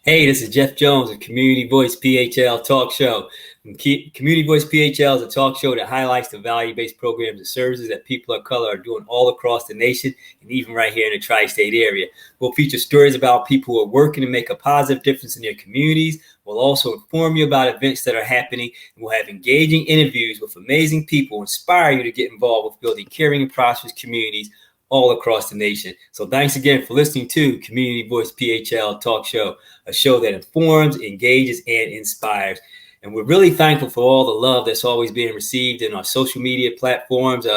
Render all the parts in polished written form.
Hey, this is Jeff Jones of Community Voice PHL Talk Show. Community Voice PHL is a talk show that highlights the value-based programs and services that people of color are doing all across the nation and even right here in the tri-state area. We'll feature stories about people who are working to make a positive difference in their communities. We'll also inform you about events that are happening, and we'll have engaging interviews with amazing people, inspire you to get involved with building caring and prosperous communities all across the nation. So thanks again for listening to Community Voice PHL Talk Show, a show that informs, engages, and inspires. And we're really thankful for all the love that's always being received in our social media platforms,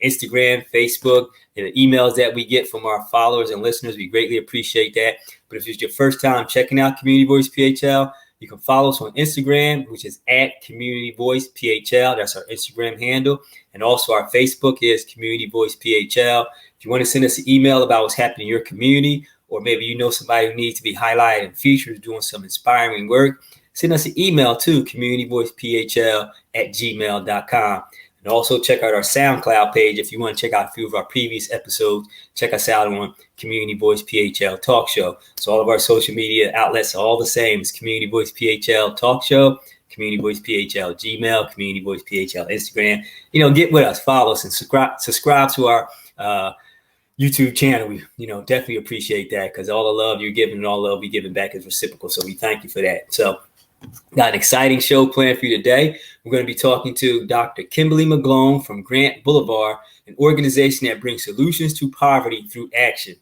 Instagram, Facebook, and the emails that we get from our followers and listeners. We greatly appreciate that. But if it's your first time checking out Community Voice PHL, you can follow us on Instagram, which is at Community Voice PHL. That's our Instagram handle. And also our Facebook is Community Voice PHL. If you want to send us an email about what's happening in your community, or maybe you know somebody who needs to be highlighted and featured doing some inspiring work, send us an email to communityvoicephl@gmail.com. And also check out our SoundCloud page if you want to check out a few of our previous episodes. Check us out on Community Voice PHL Talk Show. So all of our social media outlets are all the same. It's Community Voice PHL Talk Show, Community Voice PHL Gmail, Community Voice PHL Instagram. Get with us, follow us, and subscribe to our YouTube channel. We, definitely appreciate that, because all the love you're giving and all the love we're giving back is reciprocal. So we thank you for that. So got an exciting show planned for you today. We're going to be talking to Dr. Kimberly McGlonn from Grant Blvd, an organization that brings solutions to poverty through action.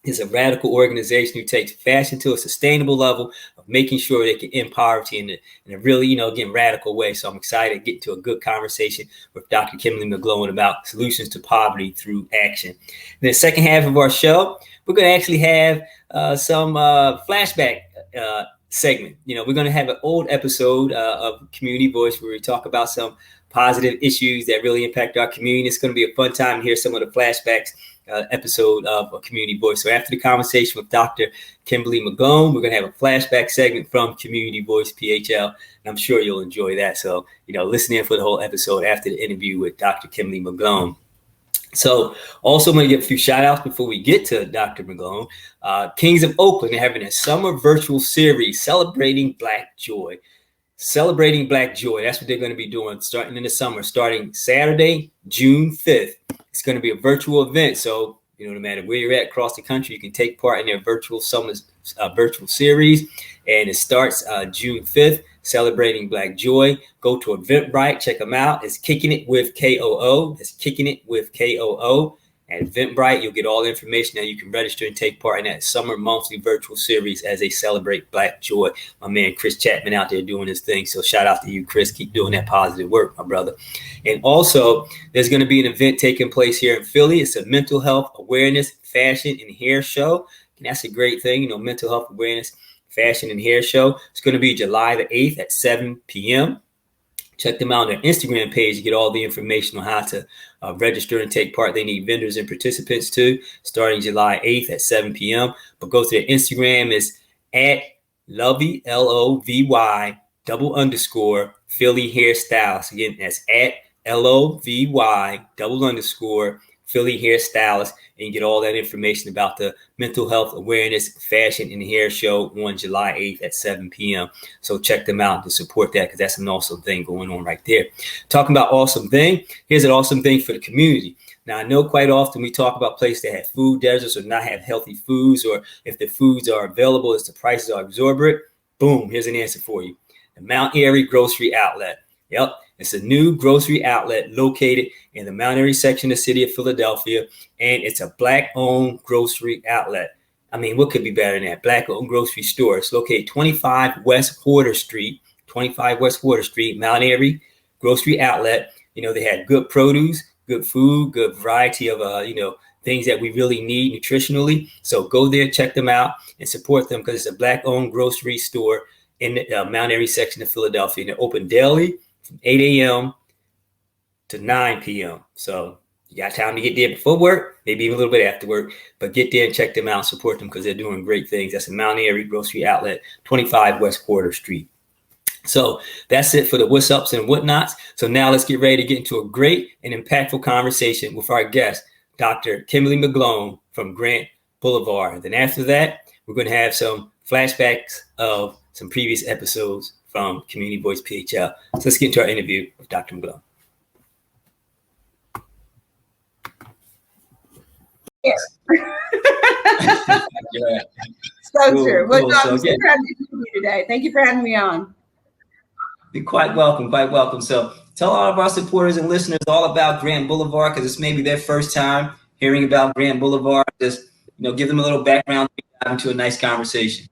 It's a radical organization who takes fashion to a sustainable level of making sure they can end poverty in a really, again, radical way. So I'm excited to get to a good conversation with Dr. Kimberly McGlonn about solutions to poverty through action. In the second half of our show, we're going to actually have some flashback segment. We're going to have an old episode of Community Voice where we talk about some positive issues that really impact our community. It's going to be a fun time to hear some of the flashbacks episode of Community Voice. So after the conversation with Dr. Kimberly McGlonn, we're going to have a flashback segment from Community Voice PHL, and I'm sure you'll enjoy that. So, listen in for the whole episode after the interview with Dr. Kimberly McGlonn. So also I'm going to give a few shout outs before we get to Dr. McGlonn. Kings of Oakland are having a summer virtual series celebrating Black Joy. Celebrating Black Joy. That's what they're going to be doing starting in the summer, starting Saturday, June 5th. It's going to be a virtual event. So, no matter where you're at across the country, you can take part in their virtual virtual series. And it starts June 5th, celebrating Black Joy. Go to Eventbrite, check them out. It's Kicking It with KOO. It's Kicking It with KOO. At Eventbrite, you'll get all the information that you can register and take part in that summer monthly virtual series as they celebrate Black Joy. My man Chris Chapman out there doing his thing. So shout out to you, Chris. Keep doing that positive work, my brother. And also, there's going to be an event taking place here in Philly. It's a mental health awareness, fashion, and hair show. And that's a great thing, mental health awareness, fashion, and hair show. It's going to be July the 8th at 7 p.m. Check them out on their Instagram page to get all the information on how to register and take part. They need vendors and participants too, starting July 8th at 7 p.m. But go to their Instagram, is at Lovey, LOVY _ Philly Hairstylist. Again, that's at LOVY _ Philly Hairstylist, and you get all that information about the mental health awareness, fashion, and hair show on July 8th at 7 p.m. So check them out to support that, because that's an awesome thing going on right there. Talking about awesome thing, here's an awesome thing for the community. Now, I know quite often we talk about places that have food deserts or not have healthy foods, or if the foods are available, as the prices are exorbitant. Boom, here's an answer for you. The Mount Airy Grocery Outlet. Yep. It's a new grocery outlet located in the Mount Airy section of the city of Philadelphia, and it's a Black-owned grocery outlet. I mean, what could be better than that? Black-owned grocery store. It's located 25 West Hortter Street, Mount Airy Grocery Outlet. They had good produce, good food, good variety of, things that we really need nutritionally. So go there, check them out, and support them, because it's a Black-owned grocery store in the Mount Airy section of Philadelphia. And they're open daily from 8 a.m. to 9 p.m. So you got time to get there before work, maybe even a little bit after work, but get there and check them out, support them, because they're doing great things. That's a Mount Airy Grocery Outlet, 25 West Hortter Street. So that's it for the what's ups and whatnots. So now let's get ready to get into a great and impactful conversation with our guest, Dr. Kimberly McGlonn from Grant Blvd. Then after that, we're going to have some flashbacks of some previous episodes from Community Voice PHL. So let's get to our interview with Dr. McGlonn. Yeah. Cool, true. cool. I'm so proud to be here today. Thank you for having me on. You're quite welcome, quite welcome. So tell all of our supporters and listeners all about Grant Boulevard, because it's maybe their first time hearing about Grant Boulevard. Just, give them a little background into a nice conversation.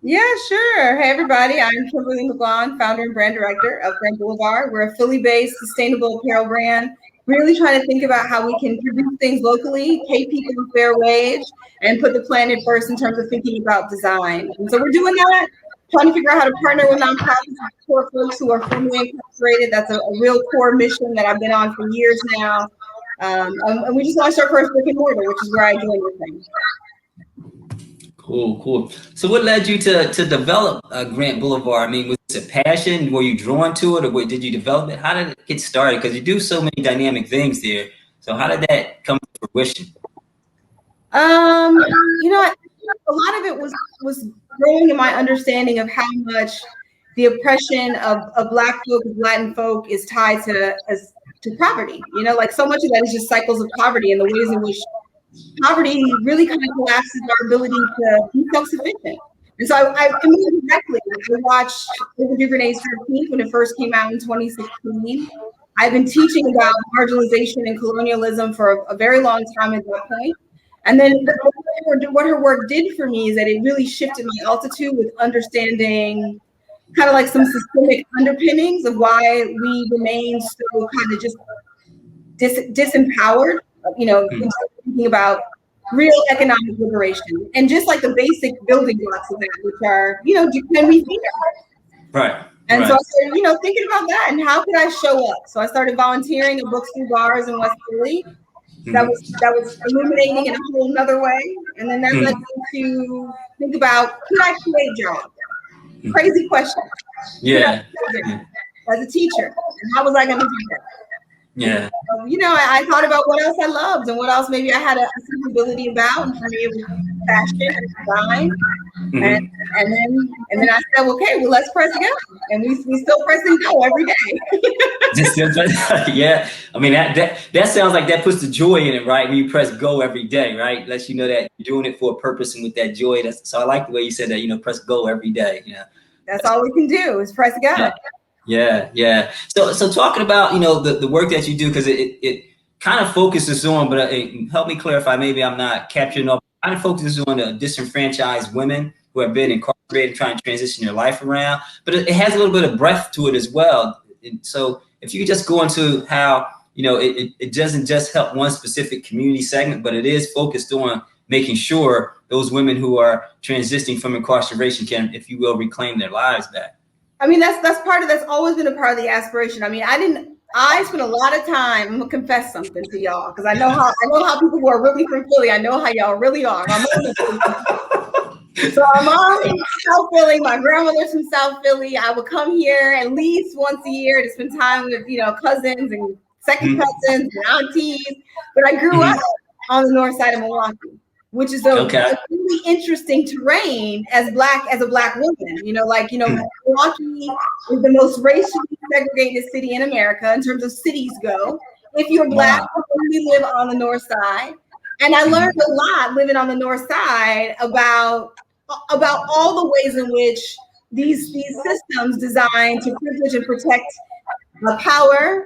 Yeah, sure. Hey, everybody. I'm Kimberly McGlonn, founder and brand director of Grant Boulevard. We're a Philly-based sustainable apparel brand, really trying to think about how we can produce things locally, pay people a fair wage, and put the planet first in terms of thinking about design. And so we're doing that, trying to figure out how to partner with nonprofits for folks who are formerly incarcerated. That's a real core mission that I've been on for years now. And we just launched our first brick and mortar, which is where I joined with things. Cool. So what led you to develop Grant Boulevard? I mean, was it a passion? Were you drawn to it, or did you develop it? How did it get started? Because you do so many dynamic things there. So how did that come to fruition? A lot of it was growing in my understanding of how much the oppression of Black folk, Latin folk, is tied to poverty. Like so much of that is just cycles of poverty and the ways in which poverty really kind of collapses our ability to be self-sufficient. And so I moved directly. I watched Blvd when it first came out in 2016. I've been teaching about marginalization and colonialism for a very long time at that point. And then what her work did for me is that it really shifted my altitude with understanding kind of like some systemic underpinnings of why we remain so kind of just disempowered, thinking about real economic liberation and just like the basic building blocks of that, which are, can we feed ourselves? Right. And so I started, thinking about that and how could I show up? So I started volunteering at Books Through Bars in West Philly. That was illuminating in a whole nother way. And then that led me to think about, could I create jobs? Crazy question. Yeah. As a teacher, and how was I going to do that? Yeah. I thought about what else I loved and what else maybe I had a sensibility about, and for me it was fashion and design. And then I said, okay, well, let's press go, and we still pressing go every day. Yeah, I mean that sounds like that puts the joy in it, right? When you press go every day, right? Lets you know that you're doing it for a purpose and with that joy. So I like the way you said that. Press go every day. That's all we can do is press go. Yeah. So talking about the work that you do, because it kind of focuses on, but help me clarify. Maybe I'm not capturing up. Kind of focuses on the disenfranchised women who have been incarcerated, trying to transition their life around. But it has a little bit of breadth to it as well. And so if you could just go into how it doesn't just help one specific community segment, but it is focused on making sure those women who are transitioning from incarceration can, if you will, reclaim their lives back. I mean, that's always been a part of the aspiration. I mean, I spent a lot of time. I'm gonna confess something to y'all because I know how people who are really from Philly. I know how y'all really are. So I'm all in South Philly. My grandmother's from South Philly. I would come here at least once a year to spend time with cousins and second cousins and aunties. But I grew up on the north side of Milwaukee, which is a really interesting terrain as a black woman. Milwaukee is the most racially segregated city in America in terms of cities go. If you're black, you only live on the north side. And I learned a lot living on the north side about all the ways in which these systems designed to privilege and protect power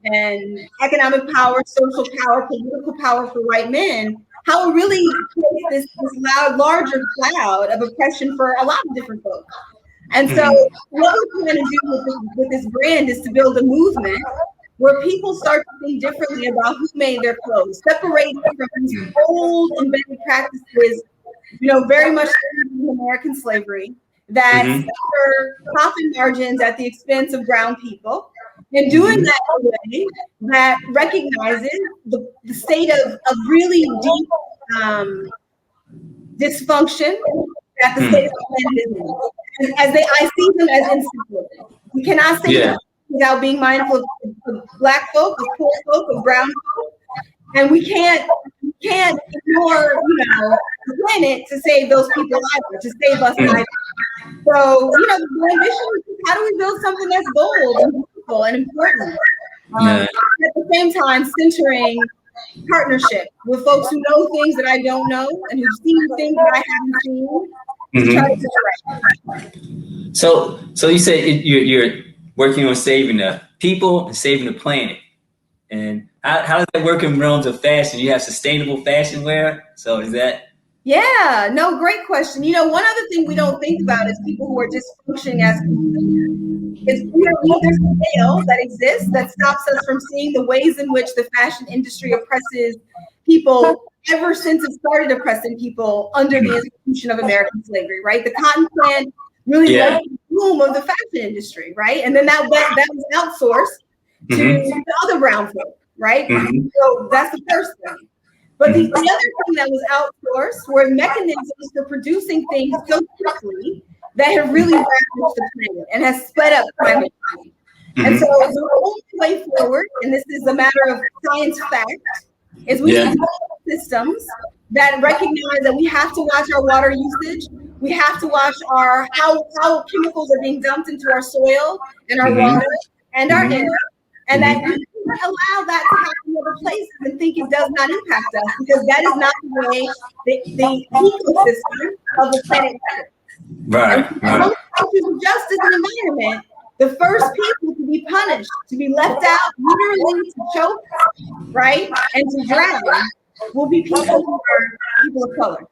and economic power, social power, political power for white men, how it really creates this larger cloud of oppression for a lot of different folks. And so what we're trying to do with this brand is to build a movement where people start to think differently about who made their clothes, separated from these old embedded practices, very much in American slavery, that suffer profit margins at the expense of brown people, and doing that in a way that recognizes the state of really deep dysfunction that the state of the land is in. I see them as inseparable. We cannot say that without being mindful of black folk, of poor folk, of brown folk, and we can't can't ignore, the planet to save those people either, to save us either. So, the ambition is how do we build something that's bold and beautiful and important? At the same time, centering partnership with folks who know things that I don't know and who've seen things that I haven't seen to try to do it right. So you said you're working on saving the people and saving the planet. And how does that work in realms of fashion? You have sustainable fashion wear. So is that? Yeah, no, great question. One other thing we don't think about is people who are dysfunctioning as consumers. There's a veil that exists that stops us from seeing the ways in which the fashion industry oppresses people ever since it started oppressing people under the institution of American slavery, right? The cotton plant really led to the boom of the fashion industry, right? And then that was outsourced to other brown folk, right? So that's the first thing. But the other thing that was outsourced were mechanisms for producing things so quickly that have really damaged the planet and has sped up climate change. And so the only way forward, and this is a matter of science fact, is we need systems that recognize that we have to watch our water usage. We have to watch how chemicals are being dumped into our soil and our water and our air, and that we can't allow that to happen in other places and think it does not impact us, because that is not the way the ecosystem of the planet works. Right. And of justice and environment, the first people to be punished, to be left out, literally to choke, right, and to drown, will be people who are people of color.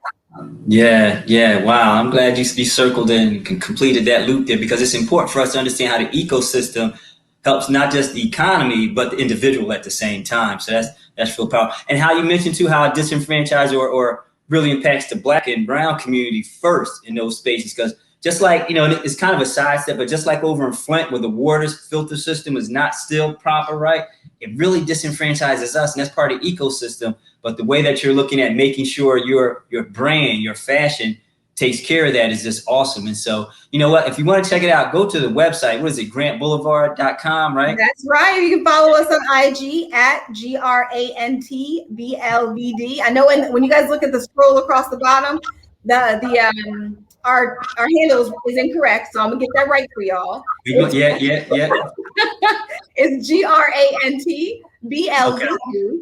Yeah. Wow. I'm glad you circled and completed that loop there, because it's important for us to understand how the ecosystem helps not just the economy, but the individual at the same time. So that's real powerful. And how you mentioned too, how it disenfranchised or really impacts the Black and brown community first in those spaces. Because just like, it's kind of a sidestep, but just like over in Flint, where the water filter system is not still proper, right? It really disenfranchises us, and that's part of the ecosystem. But the way that you're looking at making sure your brand, your fashion takes care of that is just awesome. And so, you know what, if you want to check it out, go to the website. What is it? grantboulevard.com, right? That's right. You can follow us on IG at GRANT BLVD. I know when you guys look at the scroll across the bottom, our handle is incorrect, so I'm gonna get that right for y'all. Yeah. It's GRANT BLVD. Okay.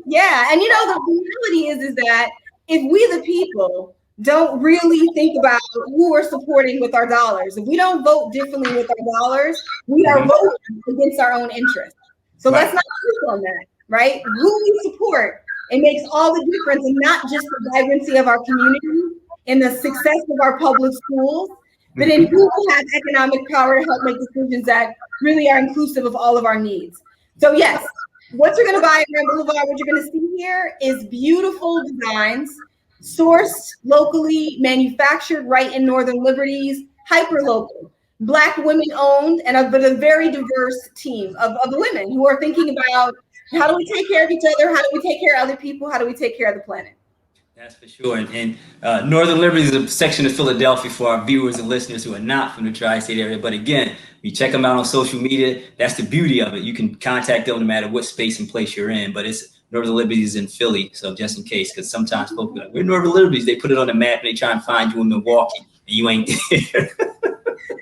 Yeah, and the reality is that if we the people don't really think about who we're supporting with our dollars, if we don't vote differently with our dollars, we are voting against our own interests. So let's not focus on that, right? Who we support, it makes all the difference, and not just the vibrancy of our community and the success of our public schools, but in who will have economic power to help make decisions that really are inclusive of all of our needs. So yes, what you're going to buy at Grand Boulevard, what you're going to see here is beautiful designs, sourced locally, manufactured right in Northern Liberties, hyper local, Black women owned, and a very diverse team of women who are thinking about how do we take care of each other, how do we take care of other people, how do we take care of the planet. That's for sure. And Northern Liberties is a section of Philadelphia for our viewers and listeners who are not from the tri-state area. But again, you check them out on social media. That's the beauty of it. You can contact them no matter what space and place you're in. But it's Northern Liberties in Philly. So just in case, because sometimes folks are like, we're Northern Liberties. They put it on the map and they try and find you in Milwaukee and you ain't there.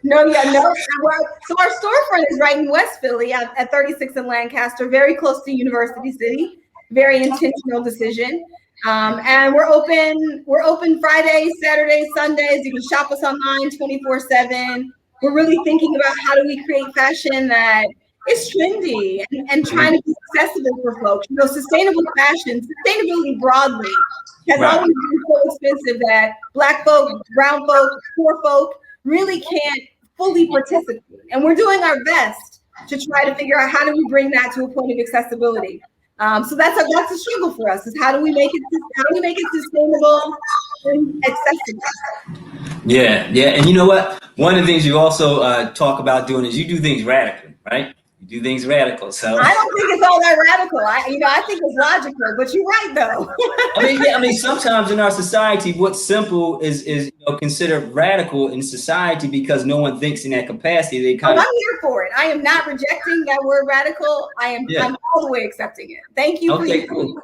No. So our storefront is right in West Philly at 36 in Lancaster, very close to University City. Very intentional decision. And we're open Fridays, Saturdays, Sundays. You can shop us online 24/7. We're really thinking about how do we create fashion that is trendy and trying to be accessible for folks. Sustainable fashion, sustainability broadly has always been so expensive that Black folk, brown folk, poor folk really can't fully participate. And we're doing our best to try to figure out how do we bring that to a point of accessibility. So that's a struggle for us, is how do we make it sustainable and accessible? Yeah. And you know what? One of the things you also talk about doing is you do things radically, right? You do things radical. So I don't think it's all that radical. I think it's logical, but you're right though. I mean, sometimes in our society, what's simple is considered radical in society because no one thinks in that capacity. I'm here for it. I am not rejecting that word radical. I'm all the way accepting it. Thank you. Okay, cool.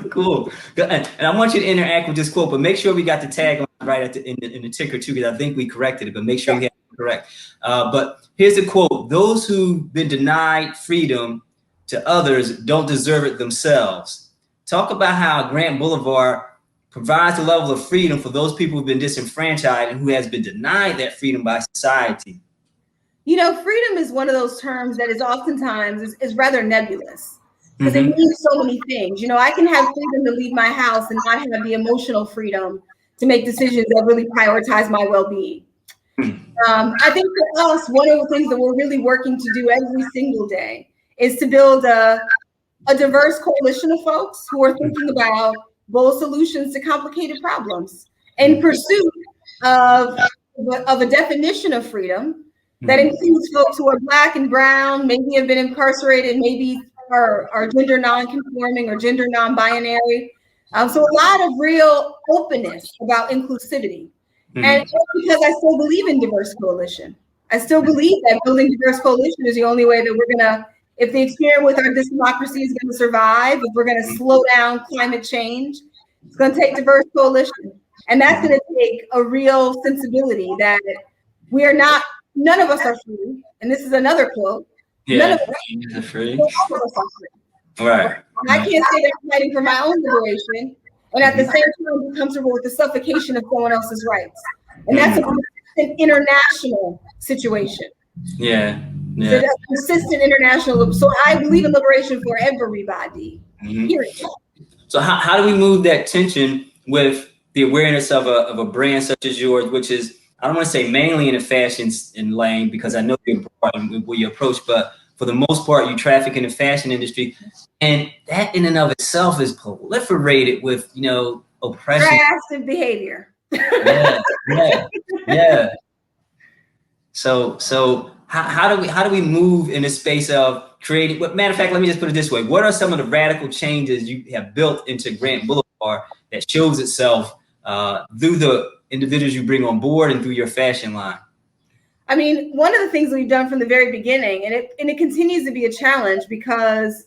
Cool. And I want you to interact with this quote, but make sure we got the tag on right at in the ticker too, because I think we corrected it, but make sure we have it correct. But here's the quote: "Those who've been denied freedom to others don't deserve it themselves." Talk about how Grant Boulevard provides a level of freedom for those people who've been disenfranchised and who has been denied that freedom by society. You know, freedom is one of those terms that is oftentimes is rather nebulous, because it means so many things. You know, I can have freedom to leave my house and not have the emotional freedom to make decisions that really prioritize my well-being. I think for us, one of the things that we're really working to do every single day is to build a diverse coalition of folks who are thinking about bold solutions to complicated problems in pursuit of a definition of freedom that includes folks who are Black and brown, maybe have been incarcerated, maybe are gender non-conforming or gender non-binary. So a lot of real openness about inclusivity. And because I still believe in diverse coalition. I still believe that building diverse coalition is the only way that we're gonna, if the experiment with our democracy is gonna survive, if we're gonna slow down climate change, it's gonna take diverse coalition. And that's gonna take a real sensibility that we are not, none of us are free. And this is another quote. None of us are free. All of us are free. Right. I can't say that I'm fighting for my own liberation and at the same time be comfortable with the suffocation of someone else's rights. And that's an international situation. Yeah. So that's consistent international. So I believe in liberation for everybody. Period. So how do we move that tension with the awareness of a brand such as yours, which is, I don't want to say mainly in the fashion lane, because I know you're broad in what you approach, but for the most part, you traffic in the fashion industry, and that in and of itself is proliferated with, you know, oppression. Harassing behavior. Yeah. So how do we move in the space of creating? Matter of fact, let me just put it this way: what are some of the radical changes you have built into Grant Boulevard that shows itself through the individuals you bring on board and through your fashion line? I mean, one of the things we've done from the very beginning, and it continues to be a challenge because,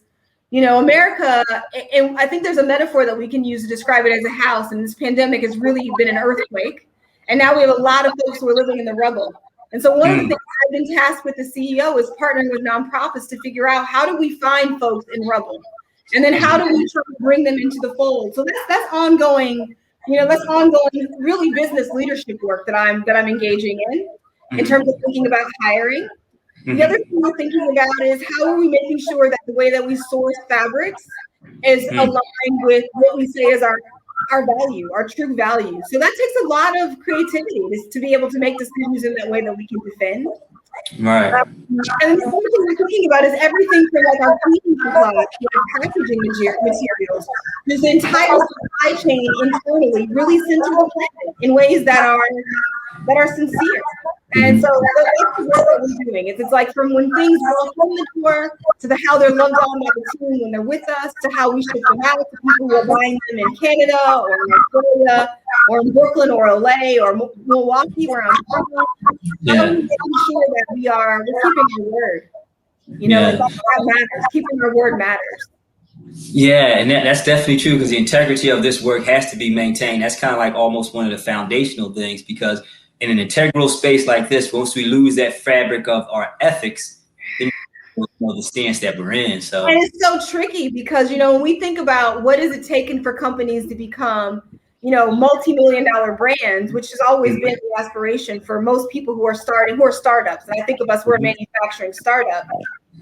you know, America, and I think there's a metaphor that we can use to describe it as a house, and this pandemic has really been an earthquake. And now we have a lot of folks who are living in the rubble. And so one of the things I've been tasked with the CEO is partnering with nonprofits to figure out how do we find folks in rubble? And then how do we try to bring them into the fold? So that's ongoing, you know, that's ongoing really business leadership work that I'm engaging in terms of thinking about hiring. The other thing we're thinking about is how are we making sure that the way that we source fabrics is aligned with what we say is our value, our true value. So that takes a lot of creativity to be able to make decisions in that way that we can defend. Right. And the other thing we're thinking about is everything from like our cleaning supplies, like packaging materials. There's the entire supply chain internally really centered on planet in ways that are sincere. And so that's the work that we're doing. It's like from when things walk from the door to how they're loved on by the team when they're with us, to how we ship them out to people who are buying them in Canada or in Australia or in Brooklyn or LA or Milwaukee where I'm from. How are we making sure that we're keeping our word? You know, that matters. Keeping our word matters. Yeah, and that's definitely true, because the integrity of this work has to be maintained. That's kind of like almost one of the foundational things, because in an integral space like this, once we lose that fabric of our ethics, then we know the stance that we're in. So, and it's so tricky because, you know, when we think about what is it taken for companies to become, you know, multi-million-dollar brands, which has always been the aspiration for most people who are startups. And I think of us, we're a manufacturing startup.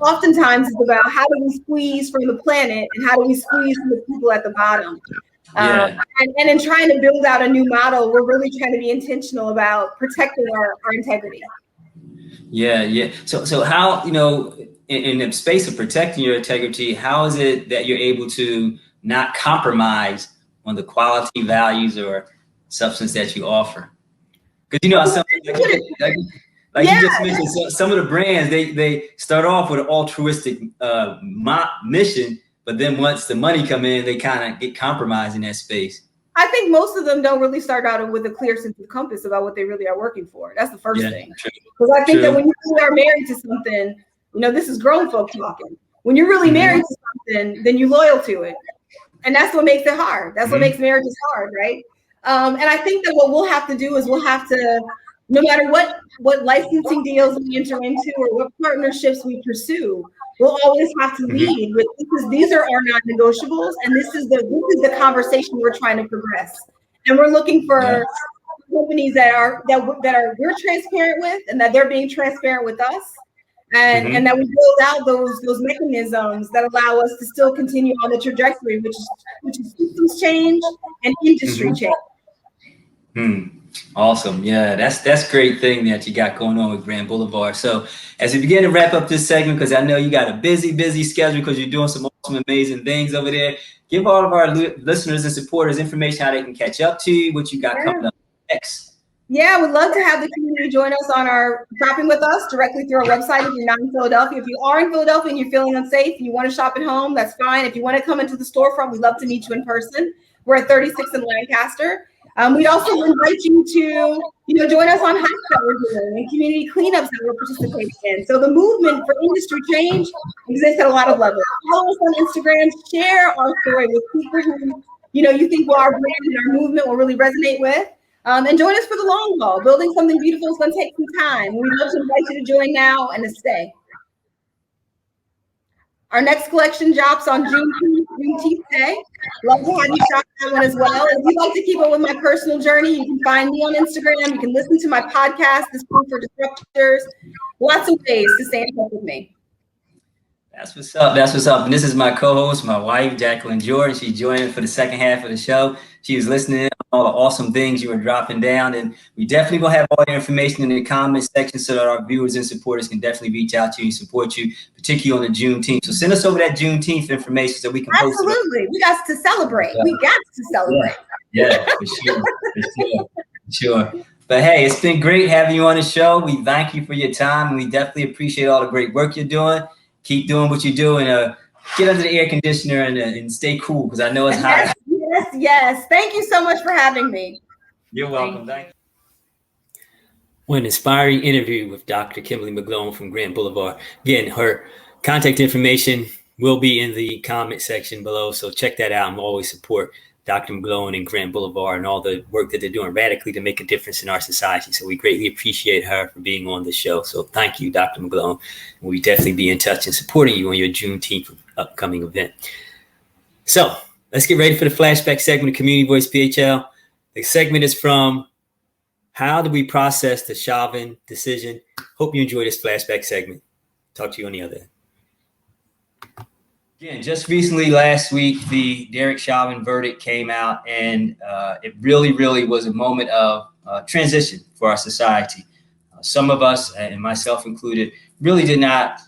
Oftentimes it's about how do we squeeze from the planet and how do we squeeze from the people at the bottom. And in trying to build out a new model, we're really trying to be intentional about protecting our integrity. Yeah. So how, you know, in the space of protecting your integrity, how is it that you're able to not compromise on the quality, values, or substance that you offer? Because, you know, something like you just mentioned, some of the brands, they start off with an altruistic mission, but then once the money come in, they kind of get compromised in that space. I think most of them don't really start out with a clear sense of compass about what they really are working for. That's the first thing. Because I think that when you really are married to something, you know, this is grown folk talking. When you're really married to something, then you're loyal to it. And that's what makes it hard. That's what makes marriages hard, right? And I think that what we'll have to do is we'll have to, no matter what licensing deals we enter into or what partnerships we pursue, we'll always have to lead with these are our non-negotiables, and this is the conversation we're trying to progress. And we're looking for companies that we're transparent with, and that they're being transparent with us, and that we build out those mechanisms that allow us to still continue on the trajectory, which is systems change and industry change. Awesome. Yeah, that's great thing that you got going on with Grand Boulevard. So as we begin to wrap up this segment, because I know you got a busy schedule because you're doing some awesome, amazing things over there, give all of our listeners and supporters information how they can catch up to you, what you got coming up next. Yeah, we'd love to have the community join us on our shopping with us directly through our website if you're not in Philadelphia. If you are in Philadelphia and you're feeling unsafe and you want to shop at home, that's fine. If you want to come into the storefront, we'd love to meet you in person. We're at 36 in Lancaster. We'd also invite you to, join us on hikes that we're doing and community cleanups that we're participating in. So the movement for industry change exists at a lot of levels. Follow us on Instagram, share our story with people who, you think our brand and our movement will really resonate with. And join us for the long haul. Building something beautiful is going to take some time. We'd love to invite you to join now and to stay. Our next collection drops on Juneteenth Day. Love to have you shop that one as well. If you'd like to keep up with my personal journey, you can find me on Instagram. You can listen to my podcast, This Food for Disruptors. Lots of ways to stay in touch with me. That's what's up. That's what's up. And this is my co-host, my wife, Jacqueline Jordan. She joined for the second half of the show. She was listening to all the awesome things you were dropping down. And we definitely will have all your information in the comment section so that our viewers and supporters can definitely reach out to you and support you, particularly on the Juneteenth. So send us over that Juneteenth information so we can post it. Absolutely. We got to celebrate. Yeah. We got to celebrate. Yeah, for sure. But hey, it's been great having you on the show. We thank you for your time. And we definitely appreciate all the great work you're doing. Keep doing what you do and get under the air conditioner and stay cool because I know it's hot. Yes. Thank you so much for having me. You're welcome. Thank you. What an inspiring interview with Dr. Kimberly McGlonn from Grand Boulevard. Again, her contact information will be in the comment section below, so check that out. I'm always support Dr. McGlonn and Grand Boulevard and all the work that they're doing radically to make a difference in our society. So we greatly appreciate her for being on the show. So thank you, Dr. McGlonn. We'll definitely be in touch and supporting you on your Juneteenth upcoming event. So let's get ready for the flashback segment of Community Voice PHL. The segment is from How Do We Process the Chauvin Decision? Hope you enjoy this flashback segment. Talk to you on the other end. Again, just recently last week, the Derek Chauvin verdict came out, and it really was a moment of transition for our society. Some of us, and myself included, really did not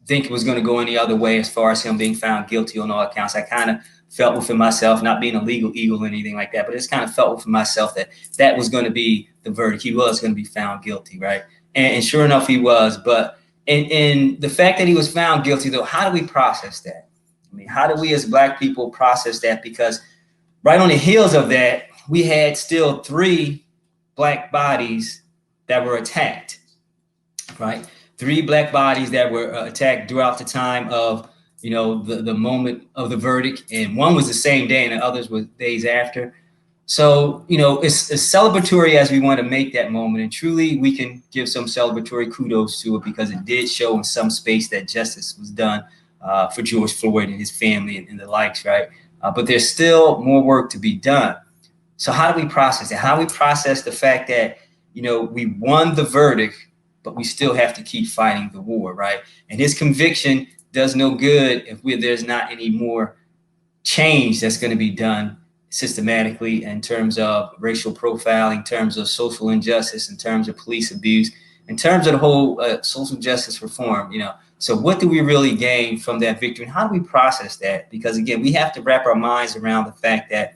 think it was going to go any other way as far as him being found guilty on all accounts. I kind of felt within myself, not being a legal eagle or anything like that, but just kind of felt within myself that was going to be the verdict. He was going to be found guilty, right? And sure enough, he was. But in the fact that he was found guilty, though, how do we process that? I mean, how do we as Black people process that? Because right on the heels of that, we had still 3 Black bodies that were attacked, right? 3 Black bodies that were attacked throughout the time of, the moment of the verdict. And one was the same day and the others were days after. So, it's as celebratory as we want to make that moment. And truly, we can give some celebratory kudos to it because it did show in some space that justice was done for George Floyd and his family and the likes, right? But there's still more work to be done. So how do we process it? How do we process the fact that, we won the verdict, but we still have to keep fighting the war, right? And his conviction does no good if there's not any more change that's going to be done systematically in terms of racial profiling, in terms of social injustice, in terms of police abuse, in terms of the whole social justice reform, So what do we really gain from that victory? And how do we process that? Because again, we have to wrap our minds around the fact that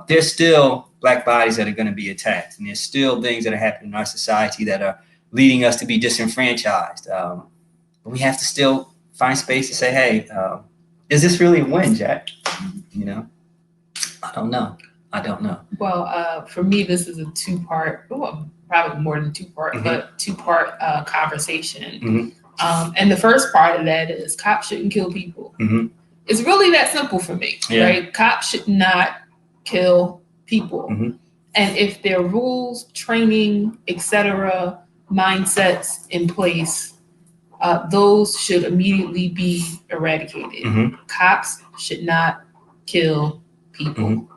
there's still Black bodies that are going to be attacked. And there's still things that are happening in our society that are leading us to be disenfranchised. But we have to still find space to say, hey, is this really a win, Jack? I don't know. Well, for me, this is a 2-part, probably more than 2-part, but 2-part conversation. And the first part of that is cops shouldn't kill people. It's really that simple for me, right? Cops should not kill people. And if there are rules, training, etc., mindsets in place, those should immediately be eradicated. Cops should not kill people.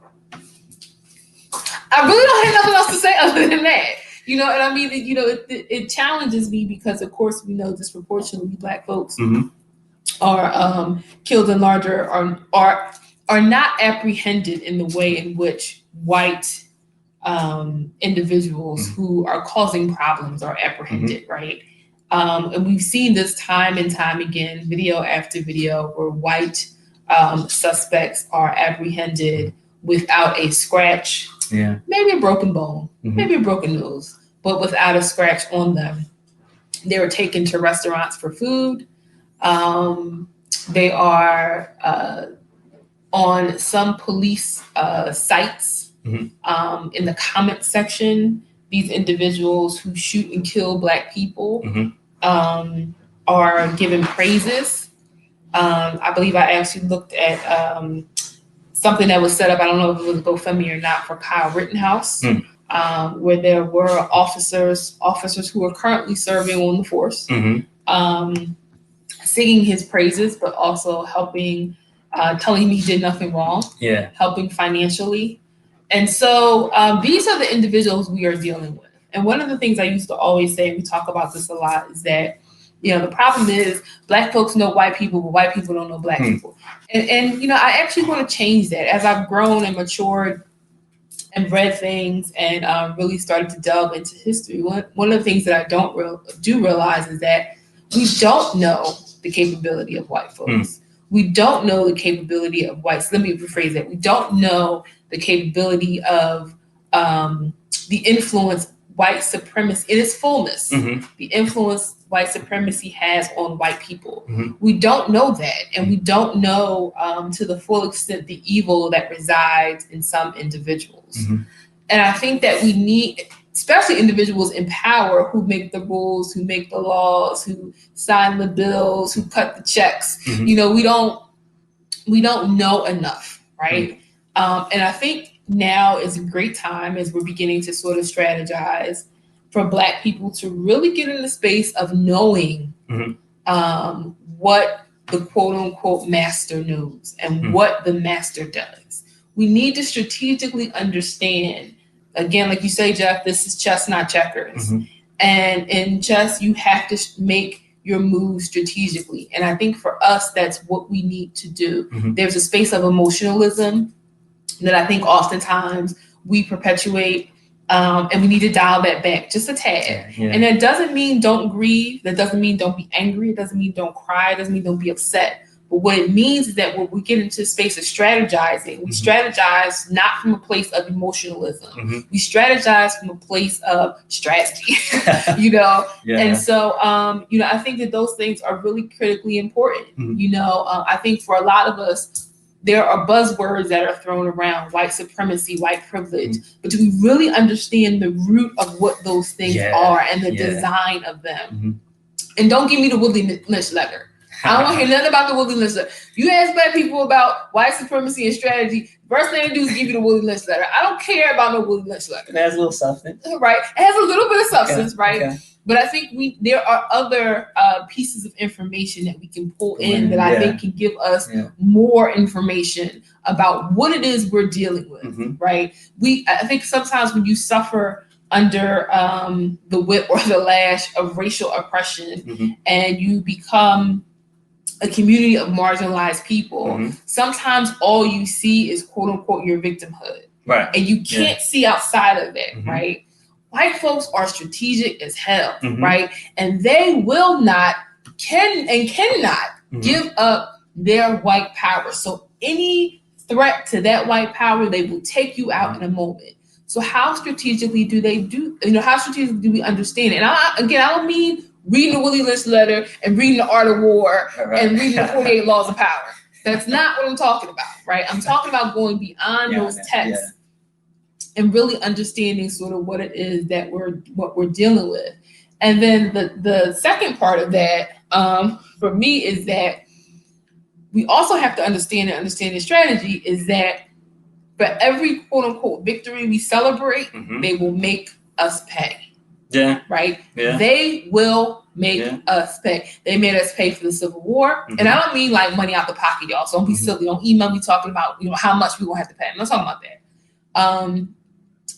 I really don't have nothing else to say other than that. You know, and I mean, you know, it challenges me because, of course, we know disproportionately Black folks are killed in larger, are not apprehended in the way in which white individuals who are causing problems are apprehended, right? And we've seen this time and time again, video after video, where white suspects are apprehended without a scratch, maybe a broken bone, maybe a broken nose, but without a scratch on them. They were taken to restaurants for food. They are on some police sites. In the comment section, these individuals who shoot and kill Black people are given praises. I believe I actually looked at something that was set up, I don't know if it was a GoFundMe or not, for Kyle Rittenhouse, where there were officers who are currently serving on the force, singing his praises, but also helping, telling me he did nothing wrong, helping financially. And so these are the individuals we are dealing with. And one of the things I used to always say, and we talk about this a lot, is that, you know, the problem is Black folks know white people, but white people don't know Black people. And you know, I actually want to change that. As I've grown and matured and read things and really started to delve into history, one of the things that I do realize is that we don't know the capability of white folks. We don't know the capability of whites. Let me rephrase that. We don't know the capability of the influence white supremacy in its fullness, the influence white supremacy has on white people. We don't know that. And we don't know to the full extent the evil that resides in some individuals. And I think that we need, especially individuals in power who make the rules, who make the laws, who sign the bills, who cut the checks. You know, we don't know enough, right? And I think now is a great time, as we're beginning to sort of strategize, for Black people to really get in the space of knowing what the quote unquote master knows and what the master does. We need to strategically understand, again, like you say, Jeff, this is chess, not checkers. And in chess, you have to make your moves strategically. And I think for us, that's what we need to do. There's a space of emotionalism that I think oftentimes we perpetuate, and we need to dial that back just a tad. And that doesn't mean don't grieve. That doesn't mean don't be angry. It doesn't mean don't cry. It doesn't mean don't be upset. But what it means is that when we get into the space of strategizing, we strategize not from a place of emotionalism. We strategize from a place of strategy, you know? And so, you know, I think that those things are really critically important. You know, I think for a lot of us, there are buzzwords that are thrown around: white supremacy, white privilege. But do we really understand the root of what those things are and the design of them? And don't give me the Woodley Lynch letter. I don't want to hear nothing about the Woodley Lynch letter. You ask Black people about white supremacy and strategy, first thing they do is give you the Woodley Lynch letter. I don't care about no Woodley Lynch letter. It has a little substance. Right. It has a little bit of substance, right? But I think there are other pieces of information that we can pull in that I think can give us more information about what it is we're dealing with, right? I think sometimes when you suffer under the whip or the lash of racial oppression and you become a community of marginalized people, sometimes all you see is quote unquote your victimhood. Right. And you can't see outside of that, right? White folks are strategic as hell, right? And they will not, cannot give up their white power. So any threat to that white power, they will take you out in a moment. So how strategically do they do, you know, how strategically do we understand it? And I don't mean reading the Willie Lynch letter and reading The Art of War and reading the 48 Laws of Power. That's not what I'm talking about, right? I'm talking about going beyond those texts and really understanding sort of what it is that we're dealing with. And then the second part of that for me is that we also have to understand the strategy is that for every quote unquote victory we celebrate, they will make us pay. Yeah. Right? Yeah. They will make us pay. They made us pay for the Civil War. And I don't mean like money out the pocket, y'all. So don't be silly. Don't email me talking about, how much we gonna have to pay. I'm not talking about that.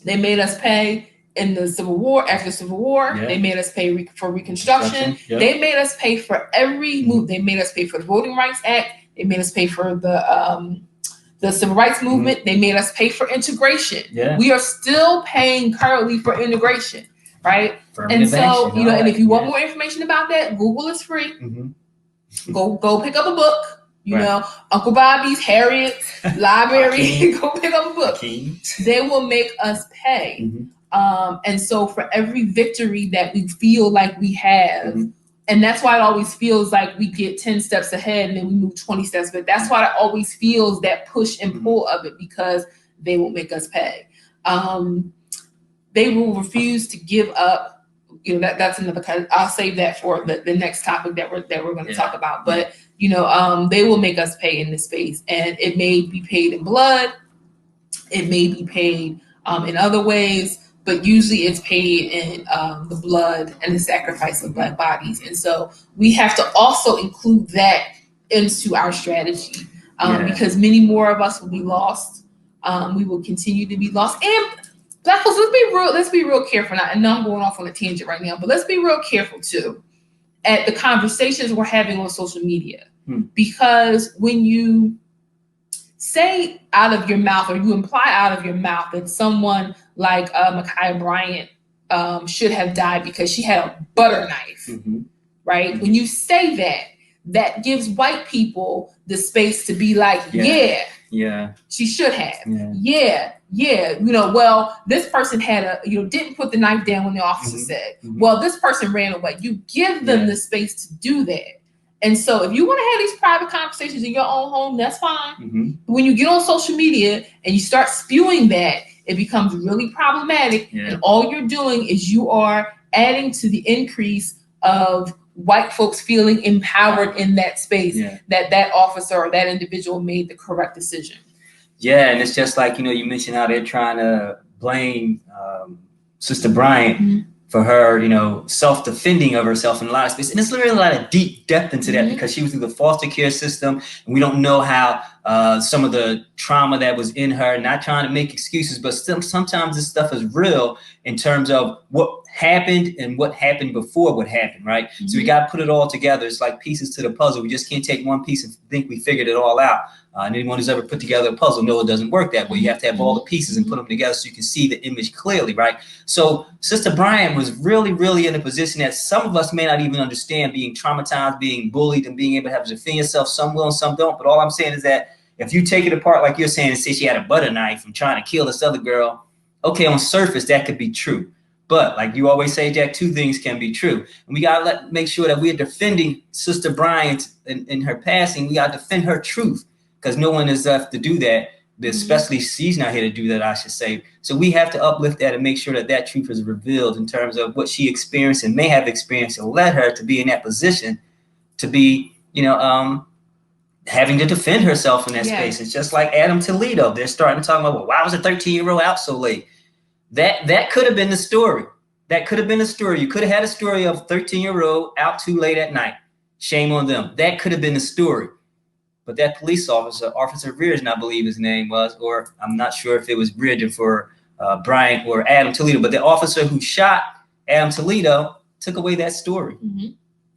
They made us pay in the Civil War, after the Civil War. They made us pay for Reconstruction. They made us pay for every move. They made us pay for the Voting Rights Act. They made us pay for the Civil Rights Movement. They made us pay for integration. We are still paying currently for integration. Right. And so, and if you want more information about that, Google is free. Go pick up a book, Uncle Bobby's, Harriet's library, go pick up a book. They will make us pay. And so for every victory that we feel like we have, and that's why it always feels like we get 10 steps ahead and then we move 20 steps, but that's why it always feels that push and pull of it, because they will make us pay. They will refuse to give up. That's another kind. I'll save that for the next topic that we're going to talk about. But they will make us pay in this space, and it may be paid in blood, it may be paid in other ways, but usually it's paid in the blood and the sacrifice of Black bodies. And so we have to also include that into our strategy, because many more of us will be lost. We will continue to be lost, and Black folks, let's be real careful now. And I'm going off on a tangent right now, but let's be real careful too at the conversations we're having on social media. Because when you say out of your mouth, or you imply out of your mouth that someone like Ma'Khia Bryant should have died because she had a butter knife, right? When you say that gives white people the space to be like, she should have. Well, this person had didn't put the knife down when the officer said, well, this person ran away. You give them the space to do that. And so if you want to have these private conversations in your own home, that's fine. But when you get on social media and you start spewing that, it becomes really problematic. And all you're doing is you are adding to the increase of white folks feeling empowered in that space, that officer or that individual made the correct decision. And it's just like, you mentioned how they're trying to blame Sister Bryant for her, self-defending of herself in a lot of space. And there's really a lot of deep depth into that, because she was through the foster care system, and we don't know how some of the trauma that was in her, not trying to make excuses, but still sometimes this stuff is real in terms of what happened and what happened before what happened, right? So we got to put it all together. It's like pieces to the puzzle. We just can't take one piece and think we figured it all out. And anyone who's ever put together a puzzle knows it doesn't work that way. You have to have all the pieces and put them together so you can see the image clearly, right? So Sister Bryant was really, really in a position that some of us may not even understand, being traumatized, being bullied, and being able to have to defend yourself. Some will and some don't. But all I'm saying is that if you take it apart, like you're saying, and say she had a butter knife and trying to kill this other girl, okay, on surface, that could be true. But like you always say, Jack, two things can be true. And we got to make sure that we're defending Sister Bryant in her passing. We got to defend her truth, because no one is left to do that, especially she's not here to do that, I should say. So we have to uplift that and make sure that that truth is revealed in terms of what she experienced and may have experienced and led her to be in that position to be, having to defend herself in that space. It's just like Adam Toledo. They're starting to talk about, well, why was a 13-year-old out so late? That could have been the story. That could have been the story. You could have had a story of 13-year-old out too late at night. Shame on them. That could have been the story. But that police officer, Officer Reardon, I believe his name was, or I'm not sure if it was Reardon for Bryant or Adam Toledo, but the officer who shot Adam Toledo took away that story.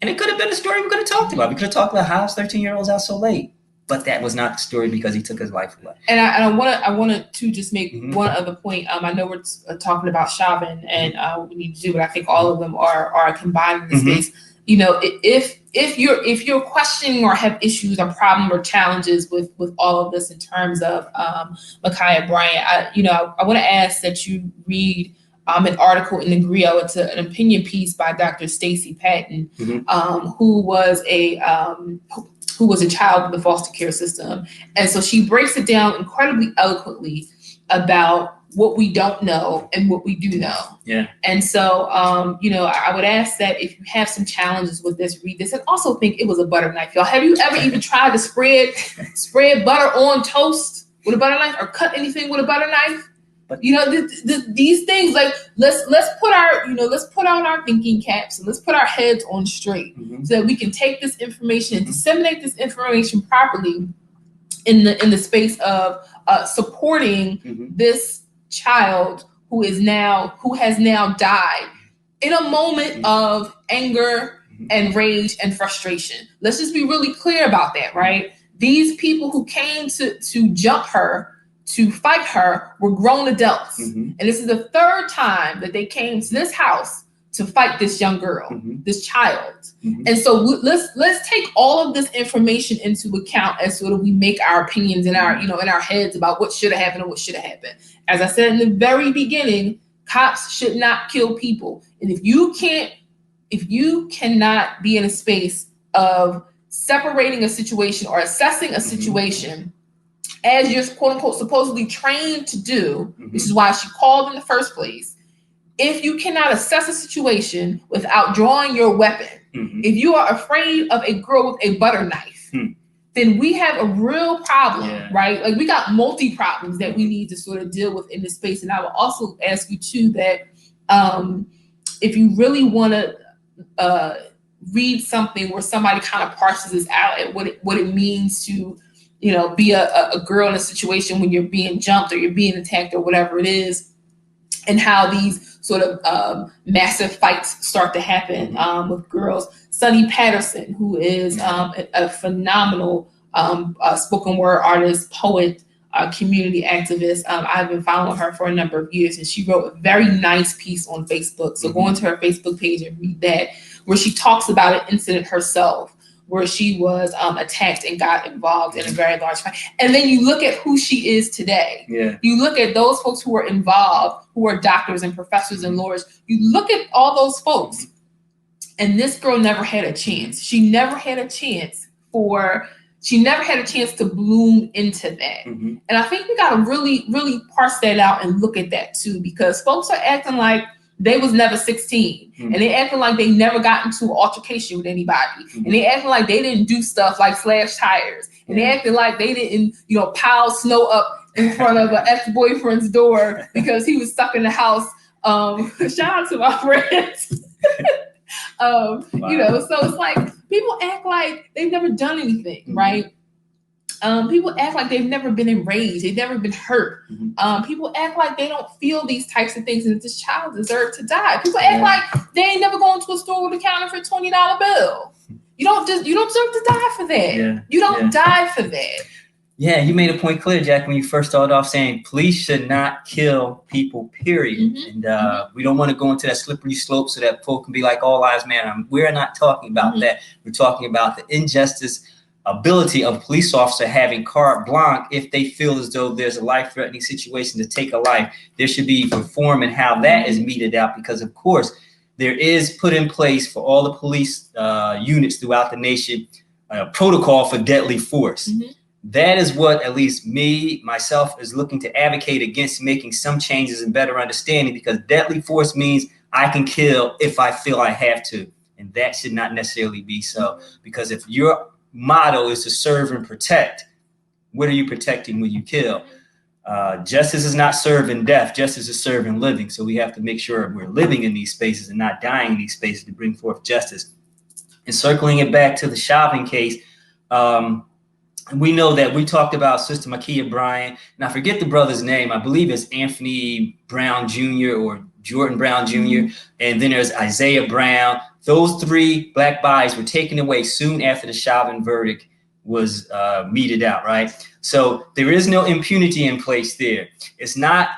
And it could have been the story we could have talked about. We could have talked about how 13-year-olds out so late. But that was not the story, because he took his life away. And I want to just make one other point. I know we're talking about Chauvin and what we need to do, but I think all of them are combined in this space. If you're questioning or have issues or problems or challenges with all of this in terms of Ma'Khia Bryant, I want to ask that you read an article in the Griot. It's an opinion piece by Dr. Stacey Patton, who was a child in the foster care system. And so she breaks it down incredibly eloquently about what we don't know and what we do know. Yeah. And so, I would ask that if you have some challenges with this, read this, and also think it was a butter knife. Y'all, have you ever even tried to spread butter on toast with a butter knife, or cut anything with a butter knife? But these things, like let's put on our thinking caps and let's put our heads on straight, so that we can take this information and disseminate this information properly in the space of supporting this child who has now died in a moment of anger and rage and frustration. Let's just be really clear about that, right? These people who came to jump her, to fight her, were grown adults. And this is the third time that they came to this house to fight this young girl, this child. And so let's take all of this information into account as sort of we make our opinions in our heads about what should have happened and what should have happened. As I said in the very beginning, cops should not kill people. And if you cannot be in a space of separating a situation or assessing a situation as you're quote unquote supposedly trained to do, which is why she called in the first place. If you cannot assess a situation without drawing your weapon, if you are afraid of a girl with a butter knife, then we have a real problem, right? Like, we got multi-problems that we need to sort of deal with in this space. And I will also ask you too that if you really want to read something where somebody kind of parses this out at what it means to, be a girl in a situation when you're being jumped or you're being attacked or whatever it is, and how these sort of massive fights start to happen with girls. Sunny Patterson, who is a phenomenal spoken word artist, poet, community activist. I've been following her for a number of years, and she wrote a very nice piece on Facebook. So go into her Facebook page and read that, where she talks about an incident herself where she was attacked and got involved in a very large fight. And then you look at who she is today. Yeah. You look at those folks who were involved, who are doctors and professors and lawyers. You look at all those folks, and this girl never had a chance. She never had a chance to bloom into that. And I think we got to really, really parse that out and look at that too, because folks are acting like they was never 16, and they acting like they never got into an altercation with anybody, and they acting like they didn't do stuff like slash tires, and they acting like they didn't, pile snow up in front of an ex-boyfriend's door because he was stuck in the house. Shout out to my friends. So it's like people act like they've never done anything, right? People act like they've never been enraged, they've never been hurt. People act like they don't feel these types of things, and this child deserves to die. People act like they ain't never gone to a store with a counterfeit $20 bill. You don't deserve to die for that. You don't die for that. Yeah, you made a point clear, Jack, when you first started off saying police should not kill people, period. And we don't want to go into that slippery slope so that folk can be like, all lives matter. We're not talking about that. We're talking about the injustice ability of a police officer having carte blanche if they feel as though there's a life-threatening situation to take a life. There should be reform in how that is meted out, because, of course, there is put in place for all the police units throughout the nation a protocol for deadly force. That is what at least myself is looking to advocate against, making some changes and better understanding, because deadly force means I can kill if I feel I have to. And that should not necessarily be so, because if your motto is to serve and protect, what are you protecting when you kill? Justice is not served in death. Justice is served in living. So we have to make sure we're living in these spaces and not dying in these spaces to bring forth justice. And circling it back to the Chauvin case, we know that we talked about Sister Makia Bryan, and I forget the brother's name. I believe it's Anthony Brown Jr. or Jordan Brown Jr. And then there's Isaiah Brown. Those three black bodies were taken away soon after the Chauvin verdict was meted out, right? So there is no impunity in place there. It's not,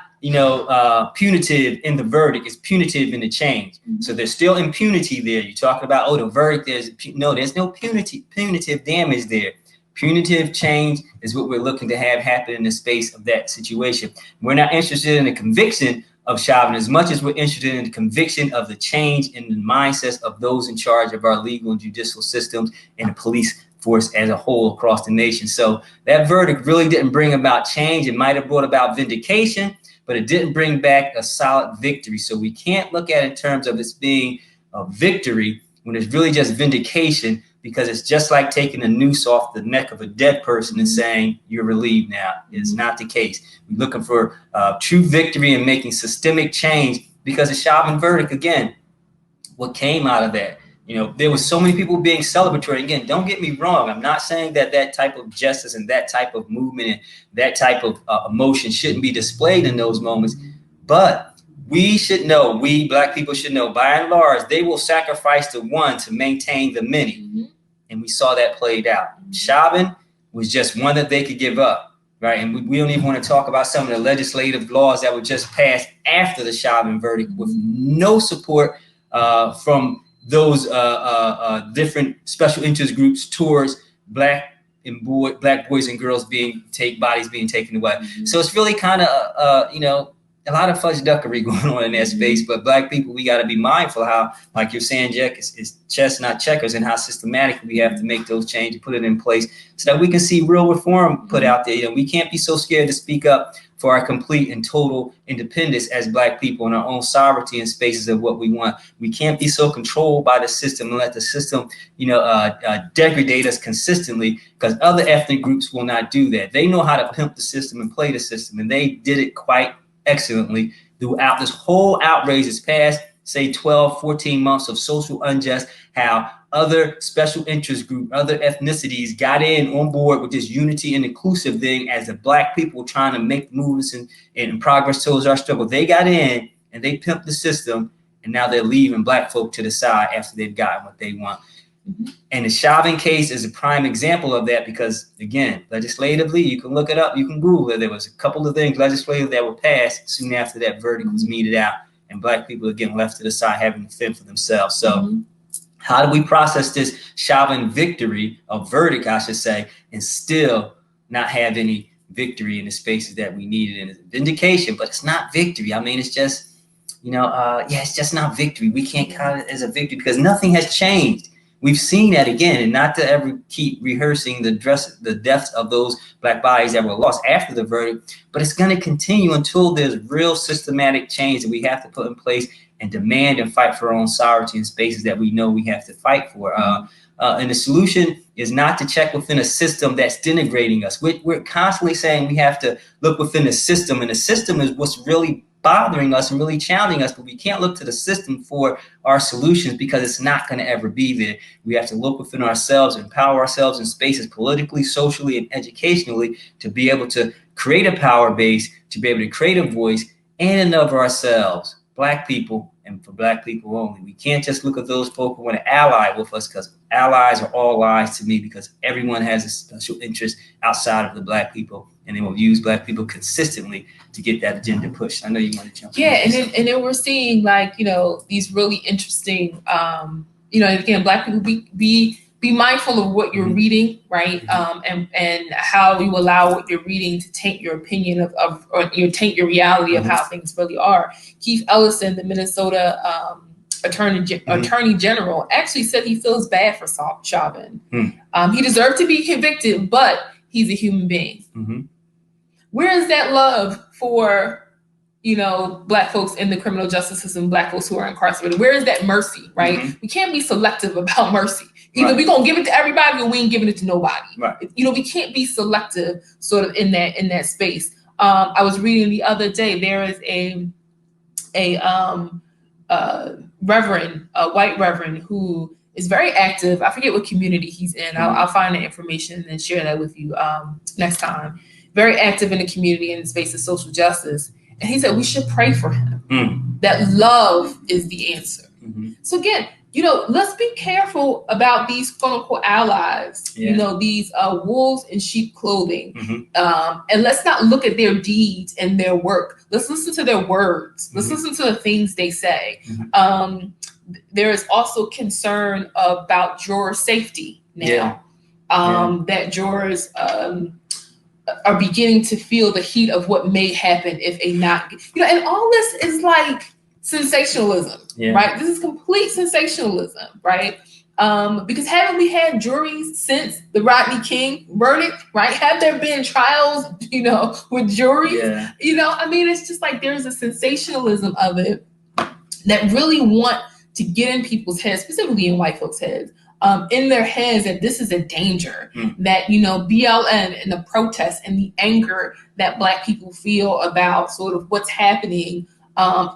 punitive in the verdict. It's punitive in the change. So there's still impunity there. You talk about, the verdict, there's no punitive damage there. Punitive change is what we're looking to have happen in the space of that situation. We're not interested in the conviction of Chauvin as much as we're interested in the conviction of the change in the mindsets of those in charge of our legal and judicial systems and the police force as a whole across the nation. So that verdict really didn't bring about change. It might have brought about vindication, but it didn't bring back a solid victory. So we can't look at it in terms of this being a victory when it's really just vindication, because it's just like taking a noose off the neck of a dead person and saying you're relieved now. It's not the case. We're looking for true victory and making systemic change, because the Chauvin verdict, again, what came out of that, there was so many people being celebratory. Again, don't get me wrong. I'm not saying that that type of justice and that type of movement and that type of emotion shouldn't be displayed in those moments. But we should know, we Black people should know, by and large, they will sacrifice the one to maintain the many. Mm-hmm. And we saw that played out. Chauvin was just one that they could give up, right? And we don't even want to talk about some of the legislative laws that were just passed after the Chauvin verdict with no support from those different special interest groups towards black boys and girls bodies being taken away. Mm-hmm. So it's really kind of a lot of fudge duckery going on in that space. But Black people, we got to be mindful how, like you're saying, Jack, it's chess, not checkers, and how systematically we have to make those changes, put it in place so that we can see real reform put out there. We can't be so scared to speak up for our complete and total independence as Black people and our own sovereignty in spaces of what we want. We can't be so controlled by the system and let the system, degrade us consistently, because other ethnic groups will not do that. They know how to pimp the system and play the system, and they did it quite excellently throughout this whole outrage this past, say, 12, 14 months of social unjust, how other special interest groups, other ethnicities got on board with this unity and inclusive thing as the Black people trying to make movements and progress towards our struggle. They got in and they pimped the system, and now they're leaving Black folk to the side after they've gotten what they want. Mm-hmm. And the Chauvin case is a prime example of that, because, again, legislatively, you can look it up, you can Google it. There was a couple of things legislative that were passed soon after that verdict was meted out, and Black people, again, left to the side having to fend for themselves. So how do we process this Chauvin victory, or verdict, I should say, and still not have any victory in the spaces that we needed? And it's vindication, but it's not victory. I mean, it's just, it's just not victory. We can't count it as a victory because nothing has changed. We've seen that again, and not to ever keep rehearsing the deaths of those Black bodies that were lost after the verdict, but it's going to continue until there's real systematic change that we have to put in place and demand and fight for our own sovereignty in spaces that we know we have to fight for. And the solution is not to check within a system that's denigrating us. We're constantly saying we have to look within the system, and the system is what's really bothering us and really challenging us, but we can't look to the system for our solutions because it's not going to ever be there. We have to look within ourselves, empower ourselves in spaces politically, socially, and educationally to be able to create a power base, to be able to create a voice in and of ourselves, Black people, and for Black people only. We can't just look at those folk who want to ally with us, because allies are all lies to me, because everyone has a special interest outside of the Black people, and they will use Black people consistently to get that agenda pushed. I know you want to jump in. Yeah, and then we're seeing these really interesting, again, Black people be mindful of what you're reading, right? And how you allow what you're reading to taint your opinion or taint your reality of how things really are. Keith Ellison, the Minnesota Attorney General, actually said he feels bad for Chauvin. He deserved to be convicted, but he's a human being. Where is that love for, Black folks in the criminal justice system, Black folks who are incarcerated? Where is that mercy, right? We can't be selective about mercy. Either we're going to give it to everybody or we ain't giving it to nobody. We can't be selective sort of in that space. I was reading the other day, there is a reverend, a white reverend who is very active. I forget what community he's in. I'll find the information and share that with you next time. Very active in the community in the space of social justice. And he said we should pray for him. That love is the answer. So again, let's be careful about these quote unquote allies, these wolves in sheep clothing. And let's not look at their deeds and their work. Let's listen to their words. Let's listen to the things they say. There is also concern about juror safety now. That jurors are beginning to feel the heat of what may happen if a not, and all this is like sensationalism, right? This is complete sensationalism, right? Because haven't we had juries since the Rodney King verdict, right? Have there been trials, with juries? Yeah. It's just like there's a sensationalism of it that really want to get in people's heads, specifically in white folks' heads, in their heads that this is a danger, that, BLM and the protests and the anger that Black people feel about sort of what's happening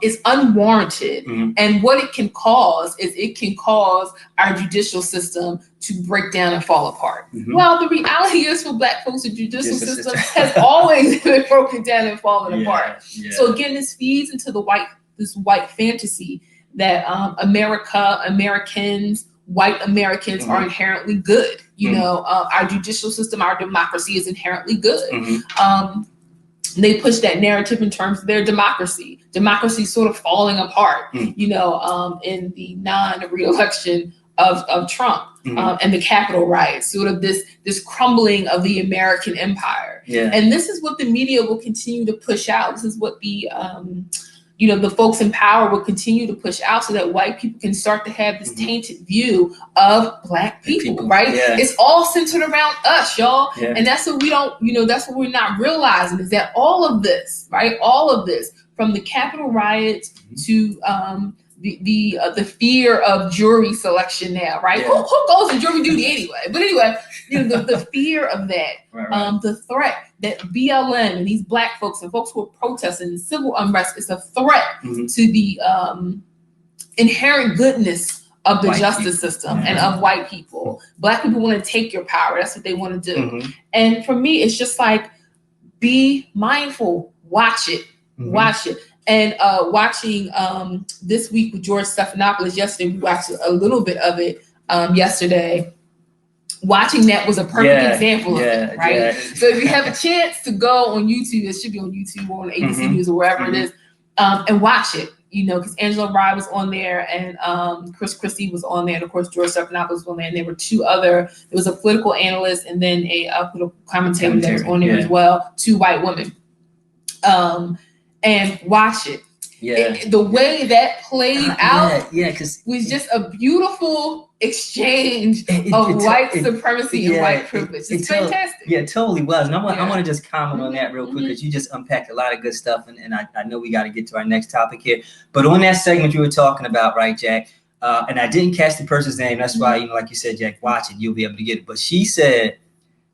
is unwarranted. And what it can cause is it can cause our judicial system to break down and fall apart. Well, the reality is for Black folks, the judicial system has always been broken down and falling apart. Yeah. So again, this feeds into this white fantasy that white Americans are inherently good. Our judicial system, our democracy is inherently good. They push that narrative in terms of their democracy sort of falling apart, in the non-re-election of Trump and the Capitol riots, sort of this crumbling of the American empire. Yeah. And this is what the media will continue to push out. This is what the folks in power will continue to push out so that white people can start to have this tainted view of Black people, right? Yeah. It's all centered around us, y'all. Yeah. And that's what that's what we're not realizing is that all of this, right? All of this, from the Capitol riots to the fear of jury selection now, right? Yeah. Who goes to jury duty anyway? But anyway, the fear of that, right. The threat that BLM and these Black folks and folks who are protesting civil unrest is a threat to the inherent goodness of the white justice system and of white people. Black people want to take your power. That's what they want to do. And for me, it's just like, be mindful, watch it. And watching this week with George Stephanopoulos yesterday, we watched a little bit of it yesterday. Watching that was a perfect example of it, right? Yeah. So if you have a chance to go on YouTube, it should be on YouTube or on ABC News or wherever it is, and watch it, because Angela Rye was on there and Chris Christie was on there, and of course George Stephanopoulos was on there, and there were there was a political analyst and then a political commentator that was on there as well, 2 white women. And watch it. Yeah. The way that played out was just a beautiful exchange of white supremacy and white privilege. It's fantastic. Yeah, it totally was. And I want to just comment on that real quick because you just unpacked a lot of good stuff. And I know we got to get to our next topic here. But on that segment you were talking about, right, Jack? And I didn't catch the person's name. That's why, like you said, Jack, watch it. You'll be able to get it. But she said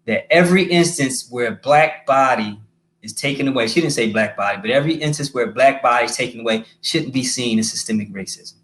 that every instance where a Black body is taken away, she didn't say Black body, but every instance where a Black body is taken away shouldn't be seen as systemic racism.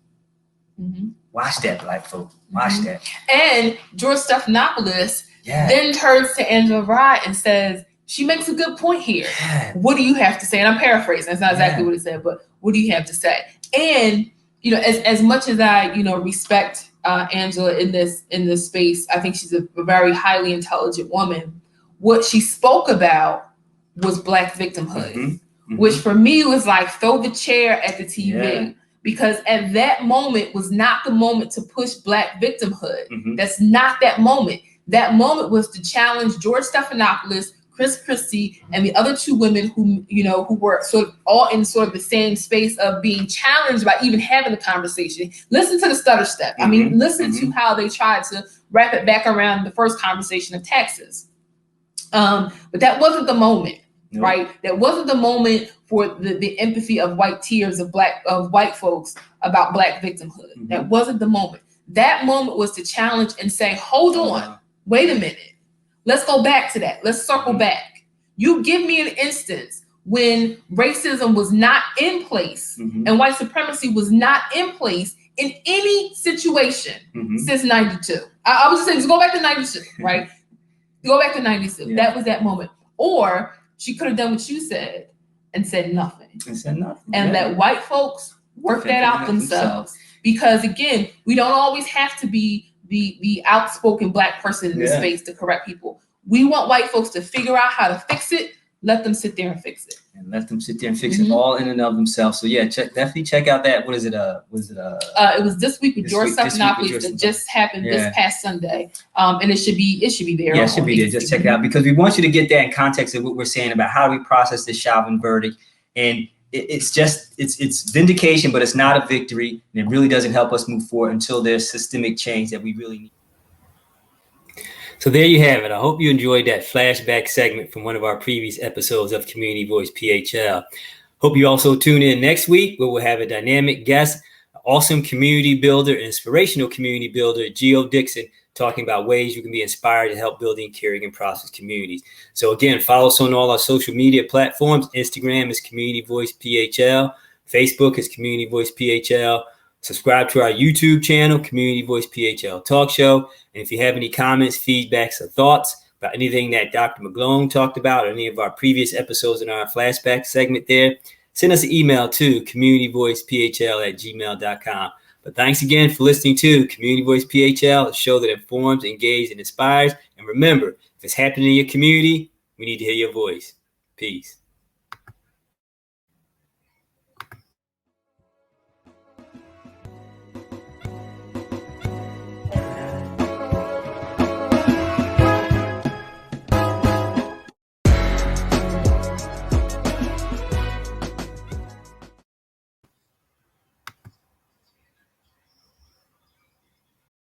Watch that, Black folk. Watch that. And George Stephanopoulos then turns to Angela Rye and says, she makes a good point here. Yeah. What do you have to say? And I'm paraphrasing. That's not exactly what he said, but what do you have to say? And, as much as I, respect Angela in this space, I think she's a very highly intelligent woman. What she spoke about was Black victimhood, which for me was like, throw the chair at the TV, because at that moment was not the moment to push Black victimhood. That's not that moment. That moment was to challenge George Stephanopoulos, Chris Christie, and the other 2 women who were sort of all in sort of the same space of being challenged by even having the conversation. Listen to the stutter step. Listen to how they tried to wrap it back around the first conversation of taxes. But that wasn't the moment. Nope. Right. That wasn't the moment for the empathy of white tears of white folks about Black victimhood. That wasn't the moment. That moment was to challenge and say, hold on, wait a minute. Let's go back to that. Let's circle back. You give me an instance when racism was not in place and white supremacy was not in place in any situation since 92. I was just saying, just go back to 92, right? Go back to 92. Yeah. That was that moment. Or she could have done what you said and said nothing. And let white folks work that out themselves. Because again, we don't always have to be the outspoken Black person in this space to correct people. We want white folks to figure out how to fix it. Let them sit there and fix it. And let them sit there and fix it all in and of themselves. So definitely check out that. What is it? It was this week with George Stephanopoulos that just happened this past Sunday. And it should be there. Yeah, it should be there. Just check it out because we want you to get that in context of what we're saying about how do we process this Chauvin verdict. And it's vindication, but it's not a victory, and it really doesn't help us move forward until there's systemic change that we really need. So there you have it. I hope you enjoyed that flashback segment from one of our previous episodes of Community Voice PHL. Hope you also tune in next week, where we'll have a dynamic guest, awesome community builder, inspirational community builder, Geo Dixon, talking about ways you can be inspired to help building, caring, and prosperous communities. So again, follow us on all our social media platforms. Instagram is Community Voice PHL. Facebook is Community Voice PHL. Subscribe to our YouTube channel, Community Voice PHL Talk Show. And if you have any comments, feedbacks, or thoughts about anything that Dr. McGlonn talked about or any of our previous episodes in our flashback segment there, send us an email to communityvoicephl@gmail.com. But thanks again for listening to Community Voice PHL, a show that informs, engages, and inspires. And remember, if it's happening in your community, we need to hear your voice. Peace.